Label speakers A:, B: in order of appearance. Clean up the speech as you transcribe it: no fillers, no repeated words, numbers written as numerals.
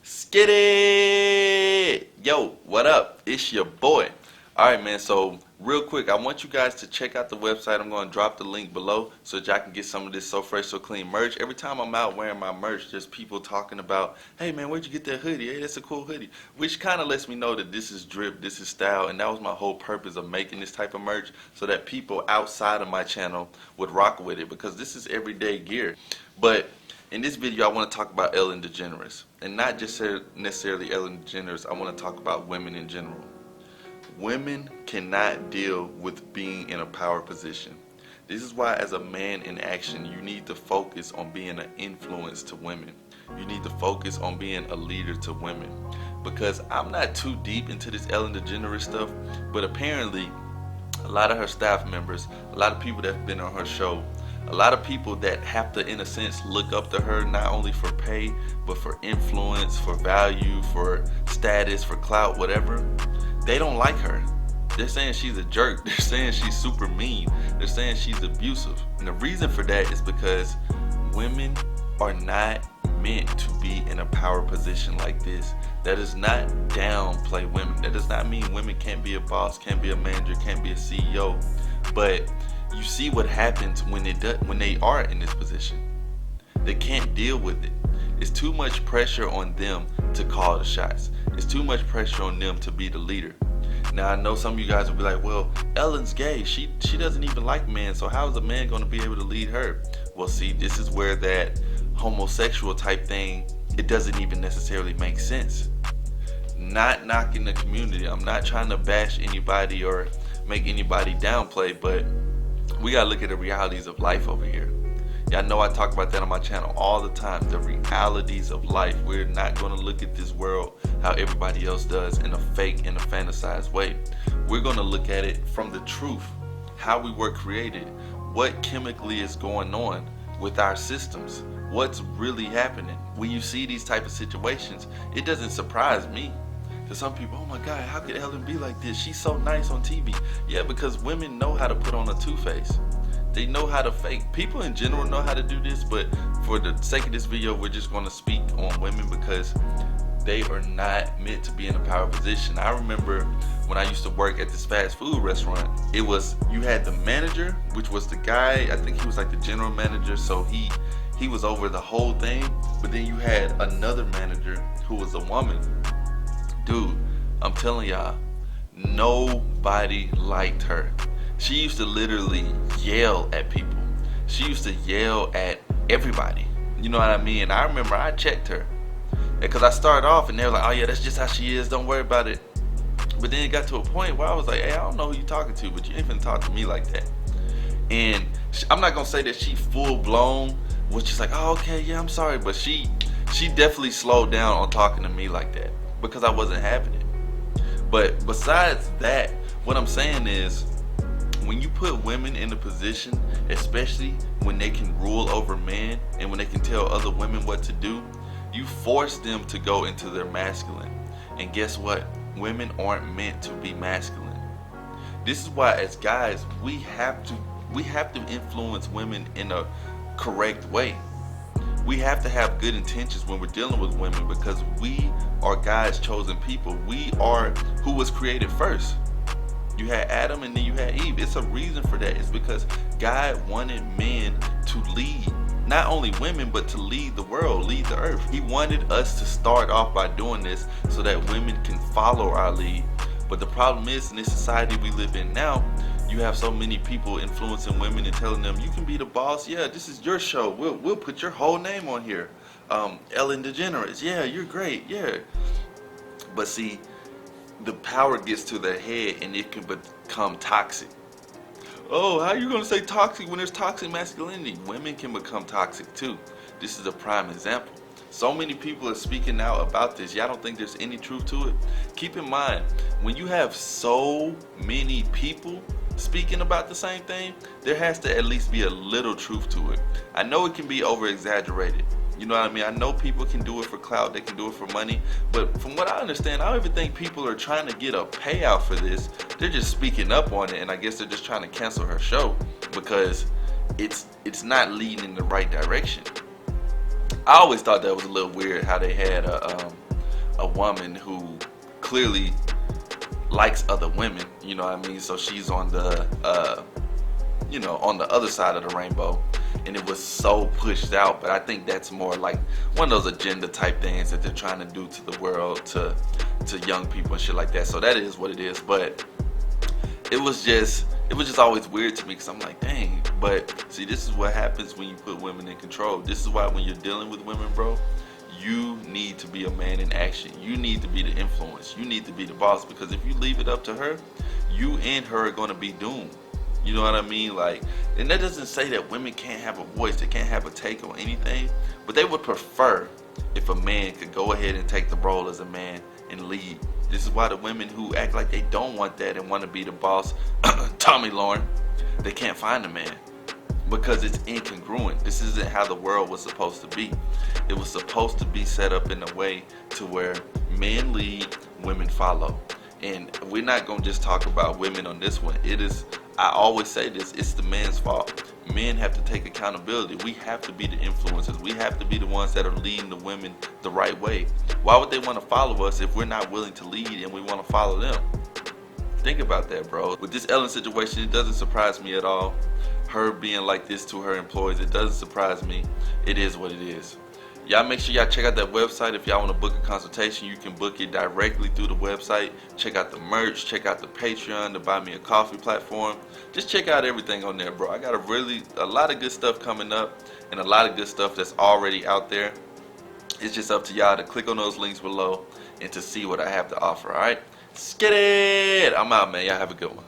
A: Skitty! Yo, what up? It's your boy. Alright, man, so real quick, I want you guys to check out the website. I'm going to drop the link below so that y'all can get some of this So Fresh, So Clean merch. Every time I'm out wearing my merch, there's people talking about, hey, man, where'd you get that hoodie? Hey, that's a cool hoodie. Which kind of lets me know that this is drip, this is style, and that was my whole purpose of making this type of merch so that people outside of my channel would rock with it because this is everyday gear. But in this video, I want to talk about Ellen Degeneres. And not just necessarily Ellen Degeneres, I want to talk about women in general. Women cannot deal with being in a power position. This is why as a man in action, you need to focus on being an influence to women. You need to focus on being a leader to women. Because I'm not too deep into this Ellen DeGeneres stuff, but apparently a lot of her staff members, a lot of people that have been on her show, a lot of people that have to, in a sense, look up to her not only for pay, but for influence, for value, for status, for clout, whatever, they don't like her. They're saying she's a jerk. They're saying she's super mean. They're saying she's abusive. And the reason for that is because women are not meant to be in a power position like this. That does not downplay women. That does not mean women can't be a boss, can't be a manager, can't be a CEO. But you see what happens when they are in this position. They can't deal with it. It's too much pressure on them to call the shots. It's too much pressure on them to be the leader. Now I know some of you guys will be like, well, Ellen's gay. She doesn't even like men, so how is a man going to be able to lead her? Well, see, this is where that homosexual type thing, it doesn't even necessarily make sense. Not knocking the community. I'm not trying to bash anybody or make anybody downplay, but we gotta look at the realities of life over here. Y'all know I talk about that on my channel all the time. The realities of life. We're not gonna look at this world how everybody else does in a fake and a fantasized way. We're gonna look at it from the truth. How we were created. What chemically is going on with our systems. What's really happening. When you see these type of situations, it doesn't surprise me. To some people, oh my God, how could Ellen be like this? She's so nice on TV. Yeah, because women know how to put on a two-face. They know how to fake. People in general know how to do this, but for the sake of this video, we're just going to speak on women because they are not meant to be in a power position. I remember when I used to work at this fast food restaurant, it was, you had the manager, which was the guy, I think he was like the general manager, so he was over the whole thing, but then you had another manager who was a woman. Dude, I'm telling y'all, nobody liked her. She used to literally yell at people. She used to yell at everybody. You know what I mean? And I remember I checked her. Because I started off and they were like, oh yeah, that's just how she is, don't worry about it. But then it got to a point where I was like, hey, I don't know who you're talking to, but you ain't finna talk to me like that. And I'm not gonna say that she full blown was just like, oh okay, yeah, I'm sorry. But she definitely slowed down on talking to me like that because I wasn't having it. But besides that, what I'm saying is, when you put women in a position, especially when they can rule over men and when they can tell other women what to do, you force them to go into their masculine. And guess what? Women aren't meant to be masculine. This is why as guys, we have to influence women in a correct way. We have to have good intentions when we're dealing with women because we are God's chosen people. We are who was created first. You had Adam and then you had Eve. It's a reason for that. It's because God wanted men to lead. Not only women, but to lead the world, lead the earth. He wanted us to start off by doing this so that women can follow our lead. But the problem is, in this society we live in now, you have so many people influencing women and telling them, you can be the boss. Yeah, this is your show. We'll put your whole name on here. Ellen DeGeneres. Yeah, you're great. Yeah. But see, the power gets to their head and it can become toxic. Oh, how are you going to say toxic when there's toxic masculinity? Women can become toxic too. This is a prime example. So many people are speaking out about this. Y'all don't think there's any truth to it? Keep in mind, when you have so many people speaking about the same thing, there has to at least be a little truth to it. I know it can be over exaggerated. You know what I mean? I know people can do it for clout, they can do it for money, but from what I understand, I don't even think people are trying to get a payout for this. They're just speaking up on it, and I guess they're just trying to cancel her show because it's not leading in the right direction. I always thought that was a little weird how they had a woman who clearly likes other women, you know what I mean? So she's on the on the other side of the rainbow, and it was so pushed out. But I think that's more like one of those agenda type things that they're trying to do to the world, to young people and shit like that. So that is what it is. But it was just always weird to me, because I'm like, dang. But see, this is what happens when you put women in control. This is why when you're dealing with women, bro, you need to be a man in action. You need to be the influence. You need to be the boss, because if you leave it up to her, you and her are going to be doomed. You know what I mean? Like, and that doesn't say that women can't have a voice, they can't have a take on anything, but they would prefer if a man could go ahead and take the role as a man and lead. This is why the women who act like they don't want that and want to be the boss, Tomi Lahre, they can't find a man, because it's incongruent. This isn't how the world was supposed to be. It was supposed to be set up in a way to where men lead, women follow. And we're not going to just talk about women on this one. It is, I always say this, it's the man's fault. Men have to take accountability. We have to be the influencers. We have to be the ones that are leading the women the right way. Why would they want to follow us if we're not willing to lead and we want to follow them? Think about that, bro. With this Ellen situation, it doesn't surprise me at all. Her being like this to her employees, it doesn't surprise me. It is what it is. Y'all make sure y'all check out that website. If y'all want to book a consultation, you can book it directly through the website. Check out the merch, check out the Patreon, the Buy Me a Coffee platform. Just check out everything on there, bro. I got a lot of good stuff coming up, and a lot of good stuff that's already out there. It's just up to y'all to click on those links below and to see what I have to offer, alright? Skid it! I'm out, man. Y'all have a good one.